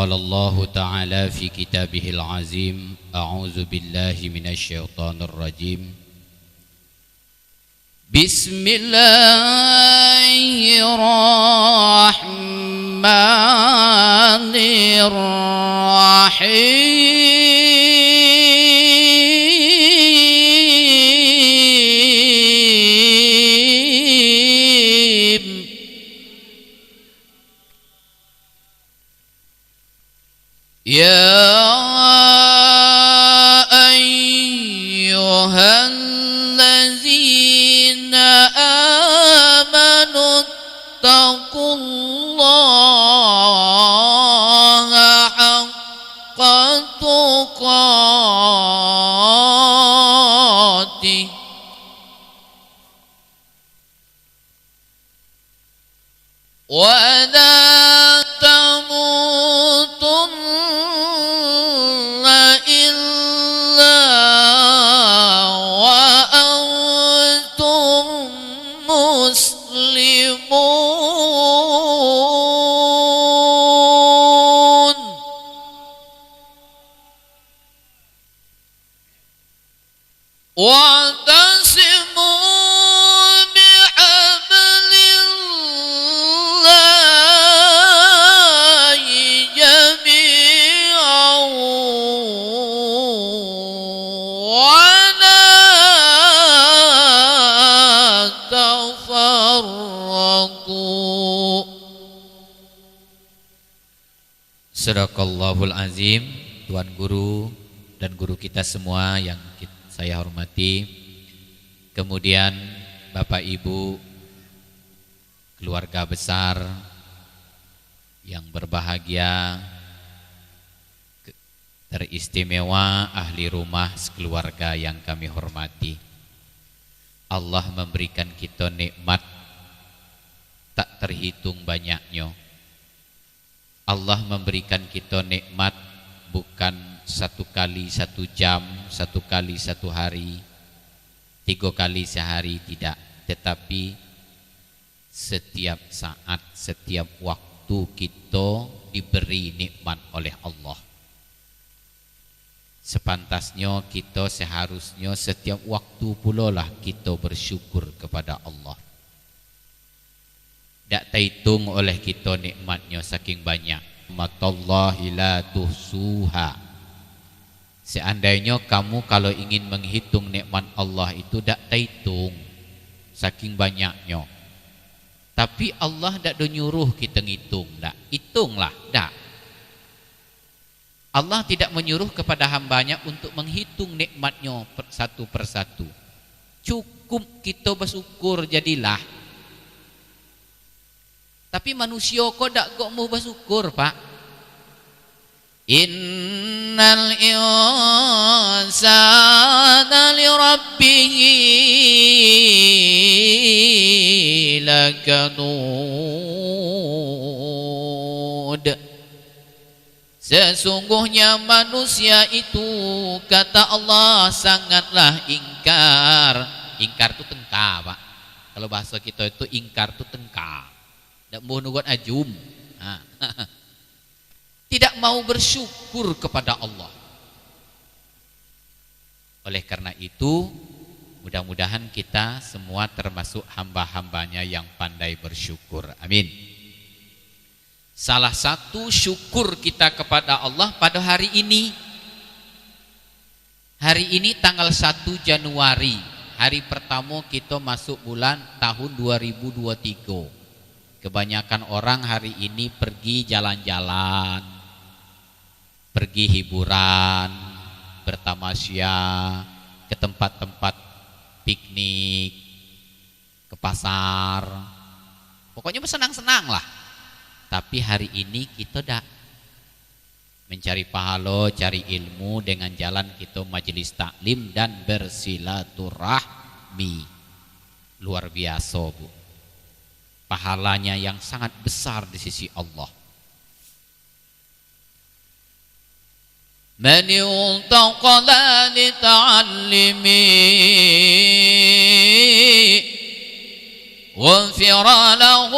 قال الله تعالى في كتابه العظيم أعوذ بالله من الشيطان الرجيم بسم الله الرحمن الرحيم يا أيها الذين آمنوا اتقوا الله حق تقاته ولا تموتن إلا وأنتم مسلمون واعتصموا بحبل الله جميعا ولا تفرقوا. Sadaqallahul azim. Tuan guru dan guru kita semua yang saya hormati, kemudian Bapak Ibu, keluarga besar yang berbahagia, teristimewa ahli rumah sekeluarga yang kami hormati. Allah memberikan kita nikmat tak terhitung banyaknya. Allah memberikan kita nikmat bukan satu kali satu jam, satu kali satu hari, 3 kali sehari, tidak, tetapi setiap saat, setiap waktu kita diberi nikmat oleh Allah. Sepantasnya kita seharusnya setiap waktu pula lah kita bersyukur kepada Allah. Tak terhitung oleh kita nikmatnya saking banyak. Matallahi la tuhsuha. Seandainya kamu kalau ingin menghitung nikmat Allah itu tak terhitung saking banyaknya. Tapi Allah tak nyuruh kita ngitung, tak. Hitunglah, tak. Allah tidak menyuruh kepada hambanya untuk menghitung nikmatnya satu persatu. Cukup kita bersyukur jadilah. Tapi manusia kok tak mau bersyukur, Pak. Innal insana li rabbih lakanud. Sesungguhnya manusia itu, kata Allah, sangatlah ingkar. Ingkar itu tengkar, Pak. Kalau bahasa kita itu ingkar itu tengkar. Tak mau nugot ajum. Tidak mau bersyukur kepada Allah. Oleh karena itu, mudah-mudahan kita semua termasuk hamba-hambanya yang pandai bersyukur. Amin. Salah satu syukur kita kepada Allah pada hari ini. Hari ini tanggal 1 Januari, hari pertama kita masuk bulan tahun 2023. Kebanyakan orang hari ini pergi jalan-jalan, pergi hiburan, bertamasya, ke tempat-tempat piknik, ke pasar, pokoknya bersenang-senang lah. Tapi hari ini kita dah mencari pahala, cari ilmu dengan jalan kita majelis taklim dan bersilaturahmi. Luar biasa, Bu. Pahalanya yang sangat besar di sisi Allah. Man yuntaqala lita'allimi غفر له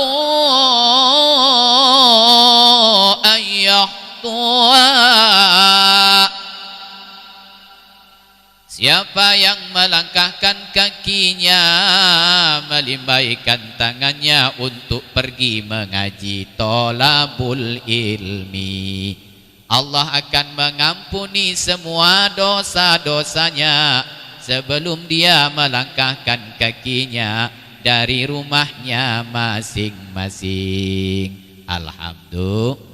أن يحضر khatwa. Siapa yang melangkahkan kakinya, melimbaikan tangannya untuk pergi mengaji tolabul ilmi, Allah akan mengampuni semua dosa-dosanya sebelum dia melangkahkan kakinya dari rumahnya masing-masing. Alhamdulillah.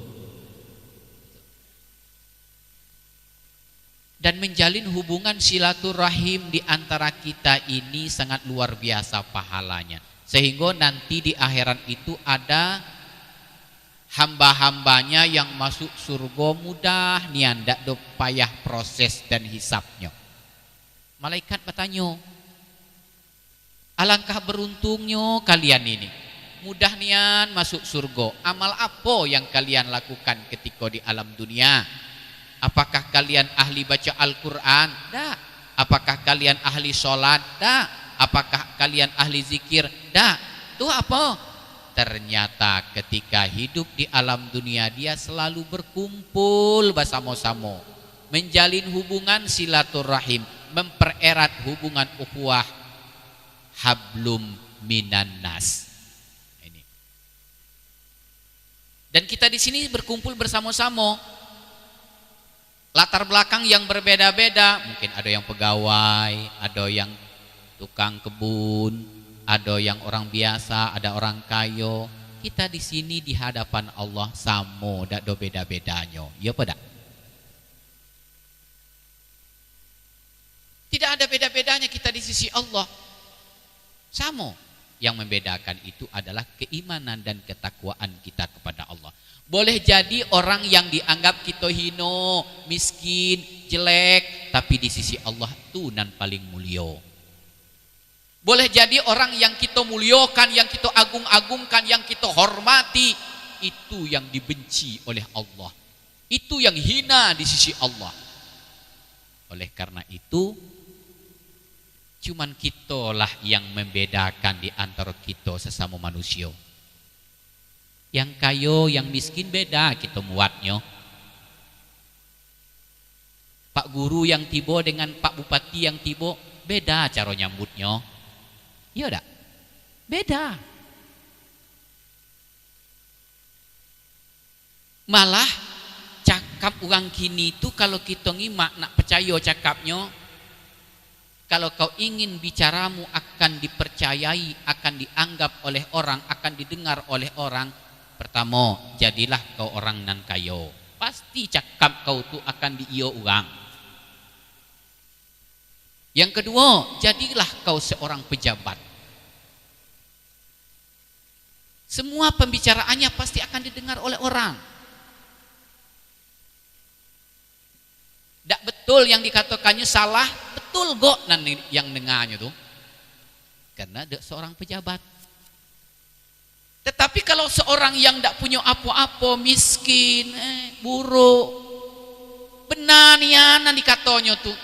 Dan menjalin hubungan silaturahim di antara kita ini sangat luar biasa pahalanya. Sehingga nanti di akhirat itu ada hamba-hambanya yang masuk surga mudah, nian ndak do payah proses dan hisapnya. Malaikat bertanya, alangkah beruntungnya kalian ini, mudah nian masuk surga. Amal apa yang kalian lakukan ketika di alam dunia? Apakah kalian ahli baca Al-Quran? Tak. Apakah kalian ahli sholat? Tak. Apakah kalian ahli zikir? Tak. Itu apa? Ternyata ketika hidup di alam dunia dia selalu berkumpul bersama-sama, menjalin hubungan silaturahim, mempererat hubungan ukhuwah, hablum minan nas. Ini. Dan kita di sini berkumpul bersama-sama. Latar belakang yang berbeda-beda, mungkin ada yang pegawai, ada yang tukang kebun, ada yang orang biasa, ada orang kaya. Kita di sini di hadapan Allah sama, dak do beda-bedanya. Ya apa dak? Tidak ada beda-bedanya kita di sisi Allah. Sama. Yang membedakan itu adalah keimanan dan ketakwaan kita kepada Allah. Boleh jadi orang yang dianggap kita hino, miskin, jelek, tapi di sisi Allah itu nan paling mulia. Boleh jadi orang yang kita muliakan, yang kita agung-agungkan, yang kita hormati, itu yang dibenci oleh Allah. Itu yang hina di sisi Allah. Oleh karena itu, cuman kitalah yang membedakan di antara kita sesama manusia. Yang kayo, yang miskin beda kita muatnya. Pak guru yang tiba dengan Pak Bupati yang tiba beda cara nyambutnya. Iya dak? Beda. Malah cakap orang kini itu kalau kita ngimak nak percaya cakapnya, kalau kau ingin bicaramu akan dipercayai, akan dianggap oleh orang, akan didengar oleh orang, pertama, jadilah kau orang nan kayo. Pasti cakap kau tu akan diio orang. Yang kedua, jadilah kau seorang pejabat. Semua pembicaraannya pasti akan didengar oleh orang. Tak betul yang dikatakannya salah, betul kok nan yang dengarnya tuh. Karena dia seorang pejabat. Tetapi kalau seorang yang tidak punya apa-apa, miskin, buruk, benar nian dikatanya tuh,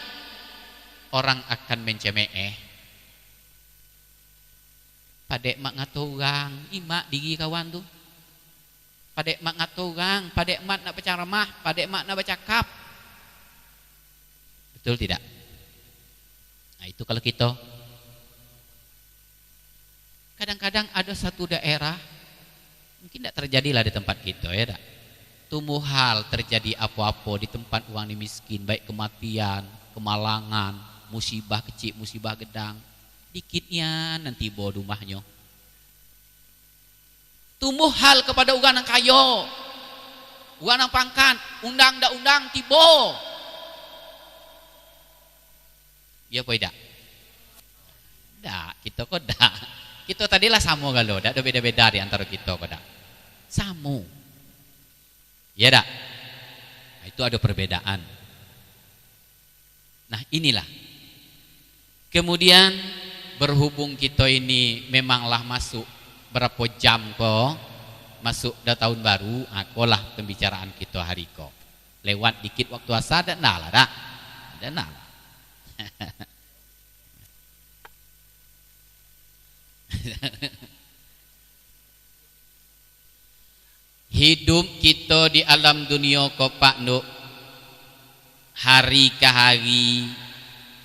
orang akan mencemeh. Padek mak ngatorang, imak diri kawan tuh. Padek mak ngatorang, padek mak nak berceramah, padek mak nak bercakap. Betul tidak? Nah itu kalau kita. Kadang-kadang ada satu daerah, mungkin tidak terjadilah di tempat kita ya tak? Tumbuh hal terjadi apa-apa di tempat orang ini miskin, baik kematian, kemalangan, musibah kecil, musibah gedang, dikitnya nanti bawa rumahnya. Tumbuh hal kepada orang yang kaya, orang yang pangkat, undang ndak undang tiba. Ya apa tidak? Tidak, kita kok tidak. Kita tadilah sama galo, tak ada beda-beda di antara kita pada. Sama. Ya dak? Nah, itu ada perbedaan. Nah, inilah. Kemudian berhubung kita ini memanglah masuk berapa jam kok masuk dah tahun baru, akolah pembicaraan kita hari kok. Lewat dikit waktu asar dak nalah dak. Dak nalah. Hidup kita di alam dunia ko Pak Nuk, hari ke hari,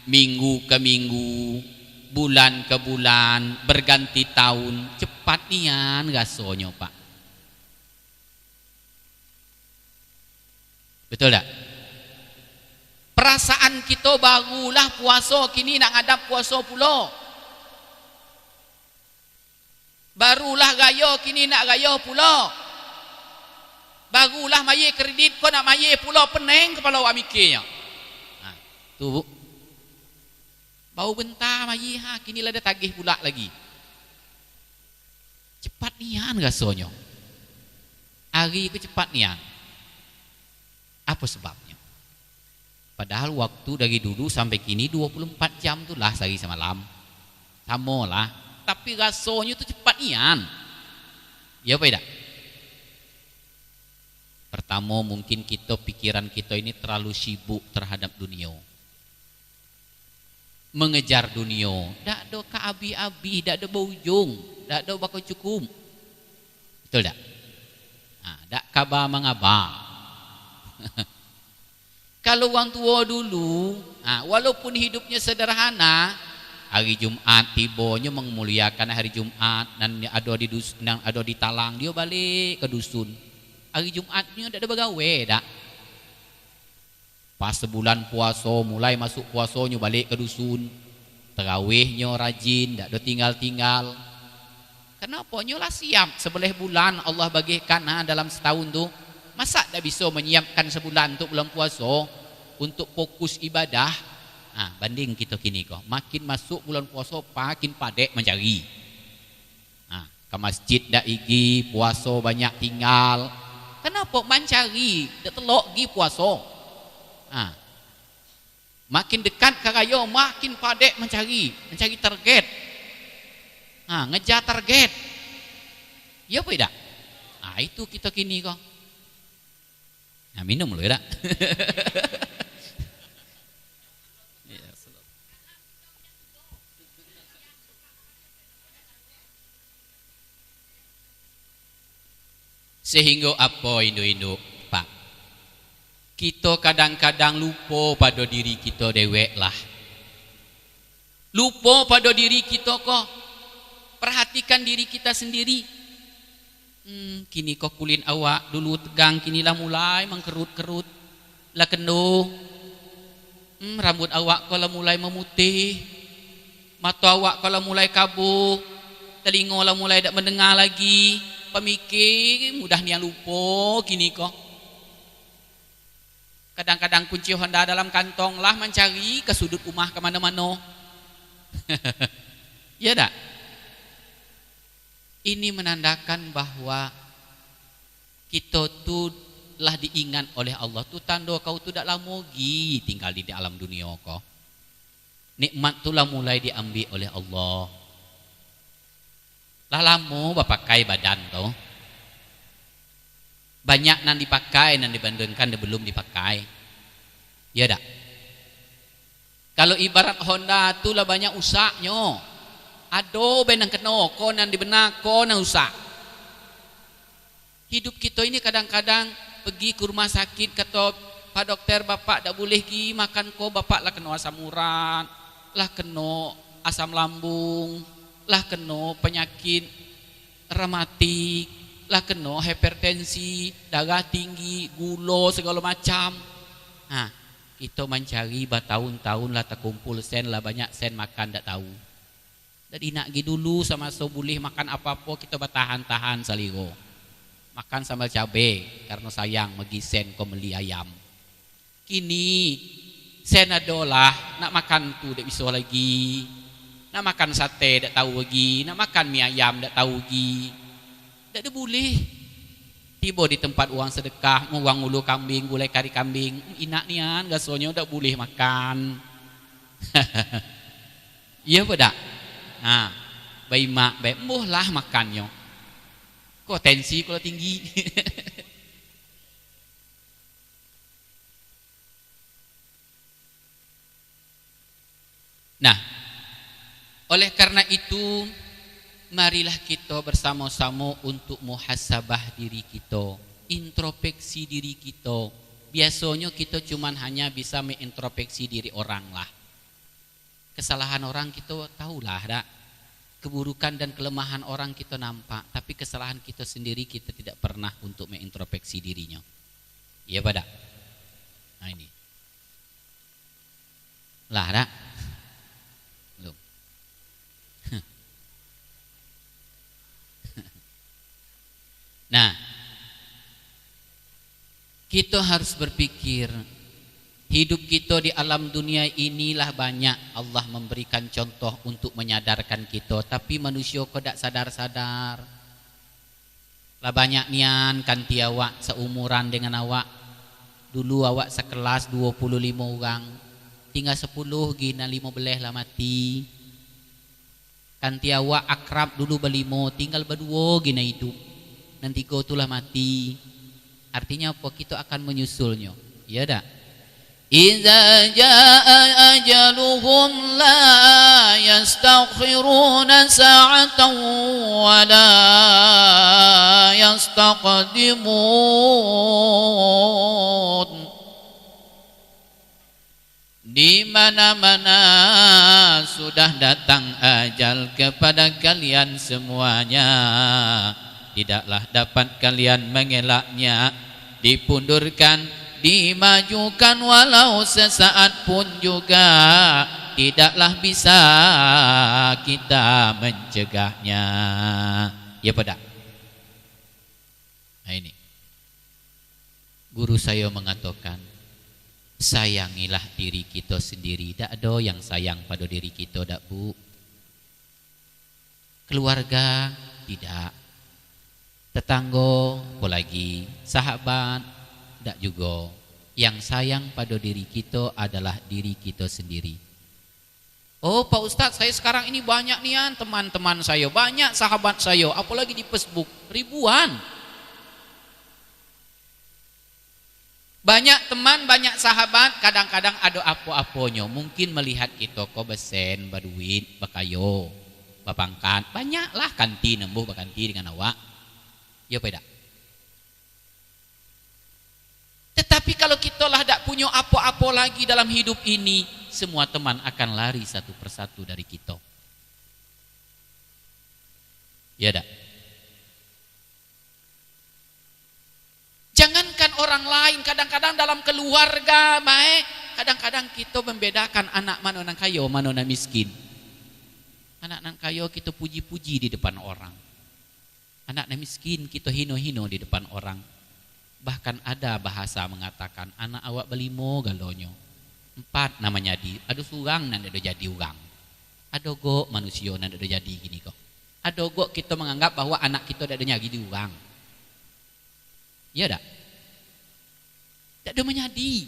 minggu ke minggu, bulan ke bulan, berganti tahun, cepat nian rasanya Pak. Betul tak? Perasaan kita barulah puasa, kini nak ngadap puasa pula. Barulah raya, kini nak raya pula. Barulah mayar kredit, kau nak mayar pula, pening kepala awak mikirnya. Tu bu. Bau bentar mayar, kini lah dah tagih pula lagi. Cepat nian rasanya. Hari ke cepat nian. Apa sebabnya? Padahal waktu dari dulu sampai kini 24 jam tu lah sehari semalam. Sama lah. Tapi rasanya tu cepat nian. Ya apa tidak? Pertama mungkin pikiran kita ini terlalu sibuk terhadap dunia. Mengejar dunia. Tak ada keabi-abi, tak ada berujung, tak ada bakal cukup. Betul tak? Tak kabar mengabar. Kalau orang tua dulu, walaupun hidupnya sederhana, hari Jumat tibanya memuliakan hari Jumat, dan ada di talang, dia balik ke dusun. Hari Jumatnya tak ada bergawe tak. Pas sebulan puasa, mulai masuk puasanya balik ke dusun. Terawihnya rajin, tak ada tinggal-tinggal. Kenapa? Nyolah siap sebelah bulan Allah bagikan dalam setahun tu. Masa tak bisa menyiapkan sebulan untuk bulan puasa untuk fokus ibadah? Banding kita kini kok. Makin masuk bulan puasa makin padek mencari. Ke masjid dak igi, puasa banyak tinggal. Kenapa mencari? Tak telok gi puasa. Makin dekat ke raya makin padek mencari target. Ngejar target. Ya apa tidak? Itu kita kini kok. Minum loh ya tak? Sehingga apa induk-induk Pak? Kita kadang-kadang lupa pada diri kita dewek lah. Lupa pada diri kita kok. Perhatikan diri kita sendiri. Kini kok kulin awak dulu tegang, kini lah mulai mengkerut-kerut. Lah kendo. Rambut awak kok lah mulai memutih. Mata awak kok lah mulai kabuk. Telinga lah mulai tak mendengar lagi. Pemikir mudah niang lupa kini kok. Kadang-kadang kunci Honda dalam kantong lah mencari ke sudut rumah ke mana-mana. Ya tak? Ini menandakan bahwa kita tu telah diingat oleh Allah. Tu tanda kau tu tak lama lagi tinggal di alam dunia kau. Nikmat tu lah mulai diambil oleh Allah. Lah lama pakai badan tu. Banyak nan dipakai nan dibandingkan dia belum dipakai. Ya tak? Kalau ibarat Honda tu lah banyak usahanya. Ado benang kena ko nan dibenak ko nan usak. Hidup kita ini kadang-kadang pergi ke rumah sakit kata Pak dokter bapak tak boleh pergi makan ko, bapak lah kena asam urat, lah kena asam lambung, lah kena penyakit rematik, lah kena hipertensi, darah tinggi, gula segala macam. Kita mencari bertahun-tahun lah terkumpul sen lah banyak sen makan tak tahu. Jadi nak pergi dulu sama so boleh makan apa-apa kita bertahan-tahan saliro. Makan sambal cabai karena sayang bagi sen kau beli ayam. Kini sen adalah nak makan tu tak bisa lagi. Nak makan sate tak tahu lagi, nak makan mie ayam tak tahu lagi. Tak ada boleh. Tiba di tempat uang sedekah, uang ulu kambing, gulai kari kambing, inak nian gasonya tak boleh makan. Iya apa tak? Bayi mak, bayi mbuh lah makannya. Kok tensi kalau tinggi. Nah, oleh karena itu marilah kita bersama-sama untuk muhasabah diri kita, introspeksi diri kita. Biasanya kita cuman hanya bisa mengintrospeksi diri orang lah. Kesalahan orang kita tahulah dak. Keburukan dan kelemahan orang kita nampak, tapi kesalahan kita sendiri kita tidak pernah untuk mengintrospeksi dirinya. Iya pada. Nah ini. Lah dak. Belum. Nah, kita harus berpikir, hidup kita di alam dunia inilah banyak Allah memberikan contoh untuk menyadarkan kita, tapi manusia kok tak sadar-sadar. Lah banyak nian kanti awak seumuran dengan awak. Dulu awak sekelas 25 orang, tinggal 10 gina 15 lah mati. Kanti awak akrab dulu berlimo, tinggal berdua gina hidup. Nanti kau itulah mati. Artinya apa? Kita akan menyusulnya. Ya dah. Iza jaa ajaluhum la yastakhiruna sa'atan wa la yastaqdimun. Di mana-mana sudah datang ajal kepada kalian semuanya. Tidaklah dapat kalian mengelaknya, dipundurkan, dimajukan walau sesaat pun juga tidaklah bisa kita mencegahnya. Ya pada. Nah ini. Guru saya mengatakan, sayangilah diri kita sendiri. Tak ada yang sayang pada diri kita, tak bu. Keluarga tidak. Tetangga, apalagi sahabat, tidak juga. Yang sayang pada diri kita adalah diri kita sendiri. Oh Pak Ustadz, saya sekarang ini banyak nian teman-teman saya, banyak sahabat saya, apalagi di Facebook, ribuan. Banyak teman, banyak sahabat, kadang-kadang ada apa-apanya. Mungkin melihat kita kok besen, berduit, bakayo, bapangkat, banyaklah kanti nembuh bakanti dengan awak. Ya beda. Tetapi kalau kita lah tak punya apa-apa lagi dalam hidup ini, semua teman akan lari satu persatu dari kita. Ya tak? Jangankan orang lain, kadang-kadang dalam keluarga baik, kadang-kadang kita membedakan anak mana yang kaya, mana yang miskin. Anak yang kaya kita puji-puji di depan orang. Anak miskin kita hino-hino di depan orang. Bahkan ada bahasa mengatakan anak awak belimo galonyo. 4 namanya di. Ada surang nan ada jadi orang. Ada go manusia nan ada jadi gini kok. Ada go kita menganggap bahwa anak kita ada jadi orang. Iya tak? Tak ada menjadi.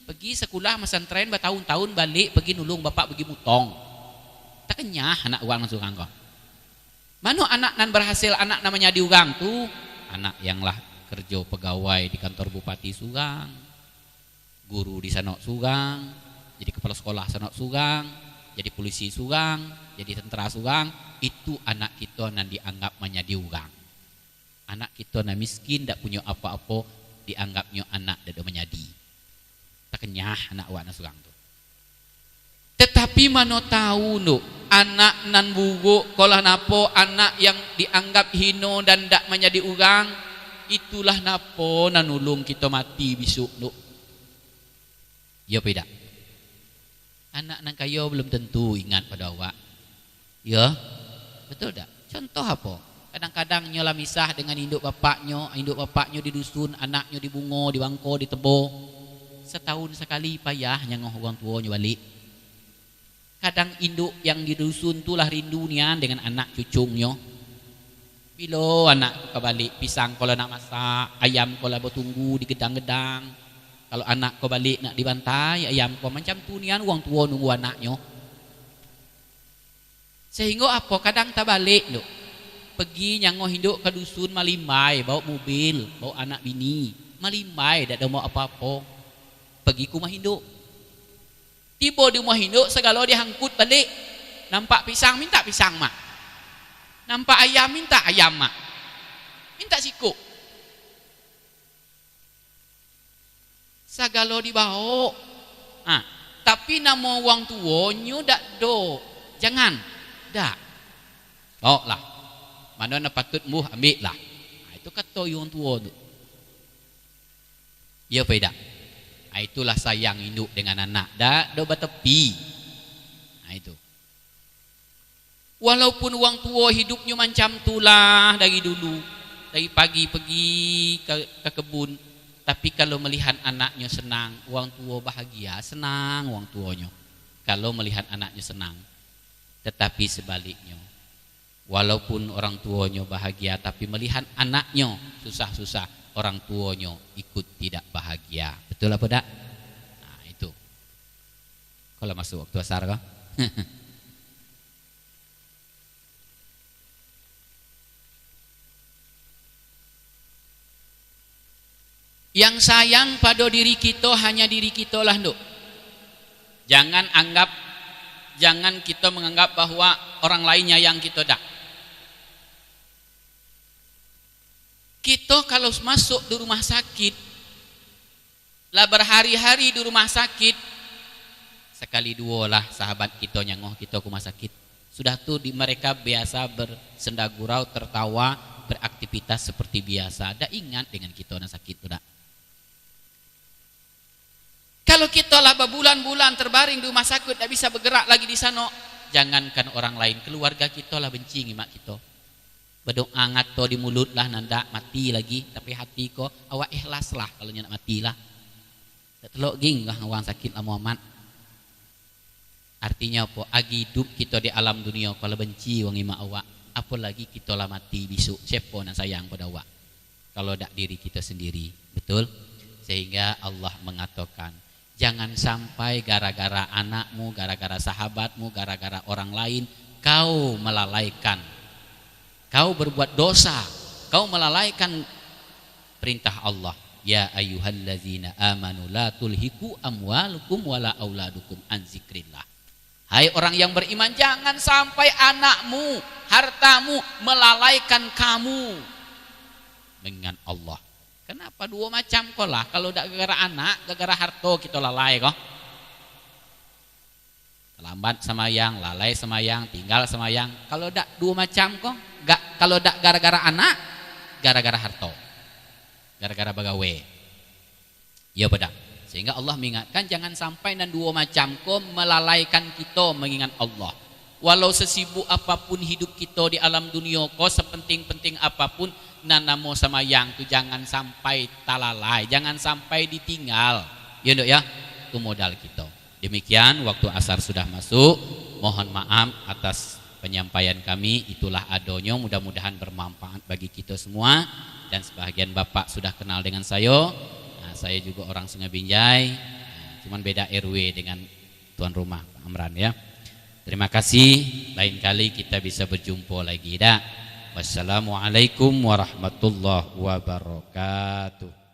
Pergi sekolah pesantren bertahun-tahun balik pergi nulung bapak pergi mutong. Tak kenyah anak orang surang kok. Mana anak nan berhasil anak namanya di urang tuh anak yang lah kerja pegawai di kantor bupati Sugang, guru di Sanok Sugang, jadi kepala sekolah Sanok Sugang, jadi polisi Sugang, jadi tentara Sugang. Itu anak kita nan dianggap menjadi urang. Anak kita nan miskin tak punya apa-apa dianggapnya anak dada menjadi. Tak kenyah anak wana Sugang tuh. Tetapi mana tahu no, anak nan buruk kalau napo anak yang dianggap hino dan tak menjadi orang, itulah napo nanulung kita mati besok no. Ya beda. Anak nan kaya belum tentu ingat pada awak. Ya, betul tak? Contoh apa? Kadang-kadang nyola misah dengan induk bapaknya di dusun, anaknya di bungo, di bangko, di tebo. Setahun sekali payah nyangoh orang tuanya balik. Kadang induk yang di dusun tulah rindu nian dengan anak cucungnya. Bila anak kebalik pisang kalau nak masak, ayam kalau bertunggu di gedang-gedang. Kalau anak kau balik nak dibantai, ayam kau macam tu nian orang tua nunggu anaknya. Sehingga apa? Kadang tak balik duk. Pergi nyangoh induk ke dusun malimbai, bawa mobil, bawa anak bini, malimbai tak ada mau apa-apa. Pergi ke rumah induk. Tiba di rumah induk segala dia hangkut balik. Nampak pisang minta pisang mak. Nampak ayam minta ayam mak. Minta siku. Sagalo dibawa. Tapi nama wang tuonyo dak do. Jangan. Dak. Oh lah. Mana na patut muh ambil lah. Itu kata wang tuo tu. Ya beda. Itulah sayang induk dengan anak. Dak do batepi. Itu. Walaupun wang tua hidupnya macam tulah dari dulu, dari pagi pergi ke kebun, tapi kalau melihat anaknya senang, wang tua bahagia, senang wang tuanya. Kalau melihat anaknya senang, tetapi sebaliknya, walaupun orang tuanya bahagia, tapi melihat anaknya susah-susah, orang tuanya ikut tidak bahagia. Betul apa tak? Nah itu. Kalau masuk waktu asar kah? Yang sayang pada diri kita hanya diri kita lah nduk. Jangan kita menganggap bahwa orang lainnya yang kita dak. Kita kalau masuk di rumah sakit, lah berhari-hari di rumah sakit, sekali dua lah sahabat kita nyangoh kita ke rumah sakit. Sudah tuh mereka biasa bersenda gurau, tertawa, beraktivitas seperti biasa. Dak ingat dengan kita yang sakit tuh dak. Kalau kita lah berbulan-bulan terbaring di rumah sakit, tidak bisa bergerak lagi di sana, jangankan orang lain, keluarga kita lah benci mak kita. Berdoa ngato di mulut lah nanda mati lagi, tapi hati ko awak ikhlas lah kalau nak mati lah. Tak telok ging lah orang sakit lah Muhammad. Artinya apa? Agi hidup kita di alam dunia kalau benci wong imak awak, apa lagi kita lah mati besok, siapa nak sayang pada awak? Kalau tak diri kita sendiri, betul? Sehingga Allah mengatakan, jangan sampai gara-gara anakmu, gara-gara sahabatmu, gara-gara orang lain, kau melalaikan. Kau berbuat dosa. Kau melalaikan perintah Allah. Ya ayyuhallazina amanu la tulhiku amwalukum wala auladukum an zikrillah. Hai orang yang beriman, jangan sampai anakmu, hartamu melalaikan kamu mengingat Allah. Kenapa dua macam kau lah? Kalau tak gara-gara anak, gara-gara harta kita lalai kok. Lambat semayang, lalai semayang, tinggal semayang. Kalau tak dua macam kok. Kalau tak gara-gara anak, gara-gara harta, gara-gara bagawe. Ya bedak. Sehingga Allah mengingatkan jangan sampai dan dua macam kau melalaikan kita mengingat Allah. Walau sesibuk apapun hidup kita di alam dunia kau, sepenting-penting apapun, namo sama yang tu jangan sampai talalai, jangan sampai ditinggal. Ya nduk ya, itu modal kita. Demikian waktu asar sudah masuk. Mohon maaf atas penyampaian kami, itulah adonyo, mudah-mudahan bermanfaat bagi kita semua. Dan sebahagian bapak sudah kenal dengan saya. Nah, saya juga orang Sungai Binjai. Cuman beda RW dengan tuan rumah Pak Amran ya. Terima kasih, lain kali kita bisa berjumpa lagi dah. Wassalamualaikum warahmatullahi wabarakatuh.